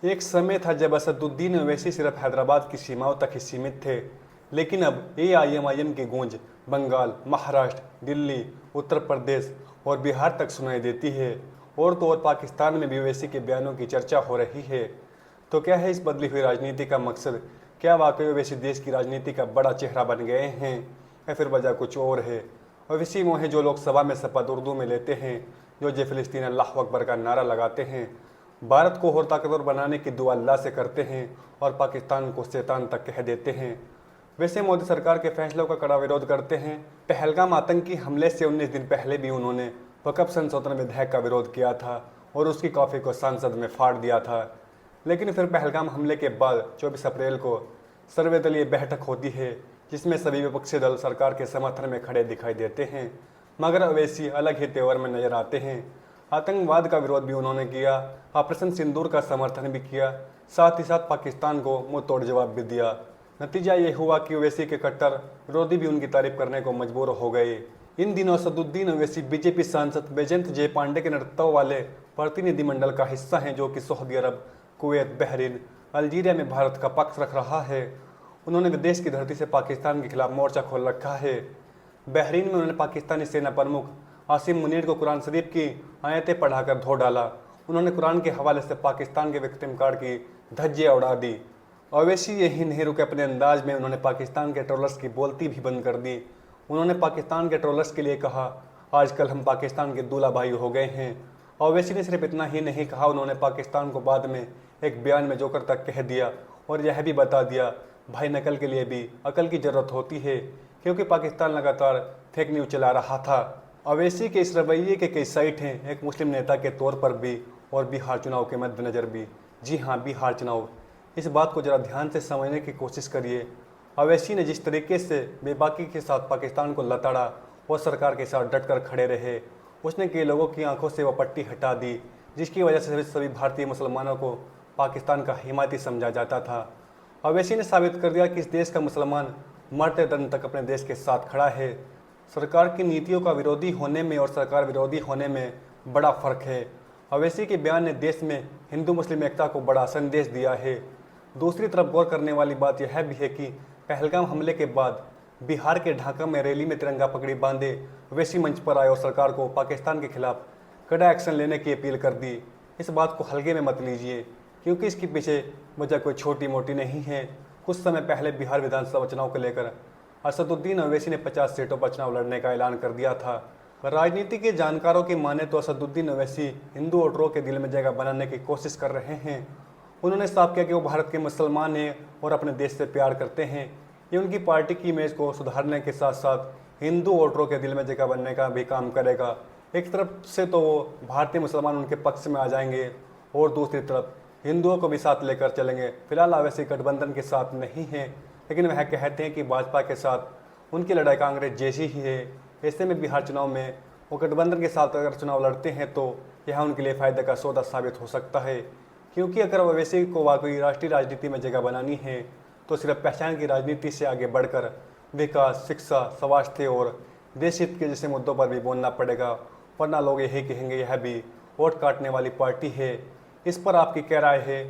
एक समय था जब असदुद्दीन ओवैसी सिर्फ हैदराबाद की सीमाओं तक ही सीमित थे, लेकिन अब एआईएमआईएम की गूंज बंगाल, महाराष्ट्र, दिल्ली, उत्तर प्रदेश और बिहार तक सुनाई देती है। और तो और पाकिस्तान में भी ओवैसी के बयानों की चर्चा हो रही है। तो क्या है इस बदली हुई राजनीति का मकसद? क्या वाकई ओवैसी देश की राजनीति का बड़ा चेहरा बन गए हैं, या फिर वजह कुछ और है? ओवैसी वो हैं जो लोकसभा में शपथ उर्दू में लेते हैं, जो जय फिलिस्तीन अल्लाह अकबर का नारा लगाते हैं, भारत को और ताकतवर बनाने की दुआ अल्लाह से करते हैं और पाकिस्तान को शैतान तक कह देते हैं। वैसे मोदी सरकार के फैसलों का कड़ा विरोध करते हैं। पहलगाम आतंकी हमले से 19 दिन पहले भी उन्होंने वक्फ संशोधन विधेयक का विरोध किया था और उसकी कॉपी को संसद में फाड़ दिया था। लेकिन फिर पहलगाम हमले के बाद 24 अप्रैल को सर्वदलीय बैठक होती है, जिसमें सभी विपक्षी दल सरकार के समर्थन में खड़े दिखाई देते हैं, मगर ओवैसी अलग ही तेवर में नजर आते हैं। आतंकवाद का विरोध भी उन्होंने किया, ऑपरेशन सिंदूर का समर्थन भी किया, साथ ही साथ पाकिस्तान को मुंह तोड़ जवाब भी दिया। नतीजा ये हुआ कि ओवैसी के कट्टर विरोधी भी उनकी तारीफ करने को मजबूर हो गए। इन दिनों असदुद्दीन ओवैसी बीजेपी सांसद बैजयंत जय पांडे के नेतृत्व वाले प्रतिनिधिमंडल का हिस्सा हैं, जो कि सऊदी अरब, कुवैत, बहरीन, अल्जीरिया में भारत का पक्ष रख रहा है। उन्होंने विदेश की धरती से पाकिस्तान के खिलाफ मोर्चा खोल रखा है। बहरीन में उन्होंने पाकिस्तानी सेना प्रमुख आसिम मुनीर को कुरान शरीफ की आयतें पढ़ाकर धो डाला। उन्होंने कुरान के हवाले से पाकिस्तान के विक्टिम कार्ड की धज्जियां उड़ा दी। ओवैसी यही नहीं रुके, अपने अंदाज में उन्होंने पाकिस्तान के ट्रोलर्स की बोलती भी बंद कर दी। उन्होंने पाकिस्तान के ट्रोलर्स के लिए कहा, आजकल हम पाकिस्तान के दूल्हा भाई हो गए हैं। ओवैसी ने सिर्फ इतना ही नहीं कहा, उन्होंने पाकिस्तान को बाद में एक बयान में जोकर तक कह दिया और यह भी बता दिया, भाई नकल के लिए भी अकल की ज़रूरत होती है, क्योंकि पाकिस्तान लगातार फेक न्यूज़ चला रहा था। ओवैसी के इस रवैये के कई साइट हैं, एक मुस्लिम नेता के तौर पर भी और बिहार चुनाव के मद्देनज़र भी। जी हाँ, बिहार चुनाव, इस बात को ज़रा ध्यान से समझने की कोशिश करिए। ओवैसी ने जिस तरीके से बेबाकी के साथ पाकिस्तान को लताड़ा और सरकार के साथ डटकर खड़े रहे, उसने कई लोगों की आंखों से वह पट्टी हटा दी, जिसकी वजह से सभी भारतीय मुसलमानों को पाकिस्तान का हिमायती समझा जाता था। ओवैसी ने साबित कर दिया कि इस देश का मुसलमान मरते दम तक अपने देश के साथ खड़ा है। सरकार की नीतियों का विरोधी होने में और सरकार विरोधी होने में बड़ा फर्क है। ओवैसी के बयान ने देश में हिंदू मुस्लिम एकता को बड़ा संदेश दिया है। दूसरी तरफ गौर करने वाली बात यह भी है कि पहलगाम हमले के बाद बिहार के ढाका में रैली में तिरंगा पगड़ी बांधे ओवैसी मंच पर आए और सरकार को पाकिस्तान के खिलाफ कड़ा एक्शन लेने की अपील कर दी। इस बात को हल्के में मत लीजिए, क्योंकि इसके पीछे वजह कोई छोटी मोटी नहीं है। कुछ समय पहले बिहार विधानसभा चुनाव को लेकर असदुद्दीन ओवैसी ने 50 सीटों पर चुनाव लड़ने का ऐलान कर दिया था। राजनीति के जानकारों की माने तो असदुद्दीन ओवैसी हिंदू वोटरों के दिल में जगह बनाने की कोशिश कर रहे हैं। उन्होंने साफ किया कि वो भारत के मुसलमान हैं और अपने देश से प्यार करते हैं। ये उनकी पार्टी की इमेज को सुधारने के साथ साथ हिंदू वोटरों के दिल में जगह बनने का भी काम करेगा। एक तरफ से तो वो भारतीय मुसलमान उनके पक्ष में आ जाएंगे और दूसरी तरफ हिंदुओं को भी साथ लेकर चलेंगे। फिलहाल ओवैसी गठबंधन के साथ नहीं हैं, लेकिन वह कहते हैं कि भाजपा के साथ उनकी लड़ाई कांग्रेस जैसी ही है। ऐसे में बिहार चुनाव में वो गठबंधन के साथ अगर चुनाव लड़ते हैं तो यह उनके लिए फायदे का सौदा साबित हो सकता है, क्योंकि अगर ओवैसी को वाकई राष्ट्रीय राजनीति में जगह बनानी है तो सिर्फ पहचान की राजनीति से आगे बढ़कर विकास, शिक्षा, स्वास्थ्य और देश हित के जैसे मुद्दों पर भी बोलना पड़ेगा, वरना लोग यही कहेंगे यह भी वोट काटने वाली पार्टी है। इस पर आपकी क्या राय है?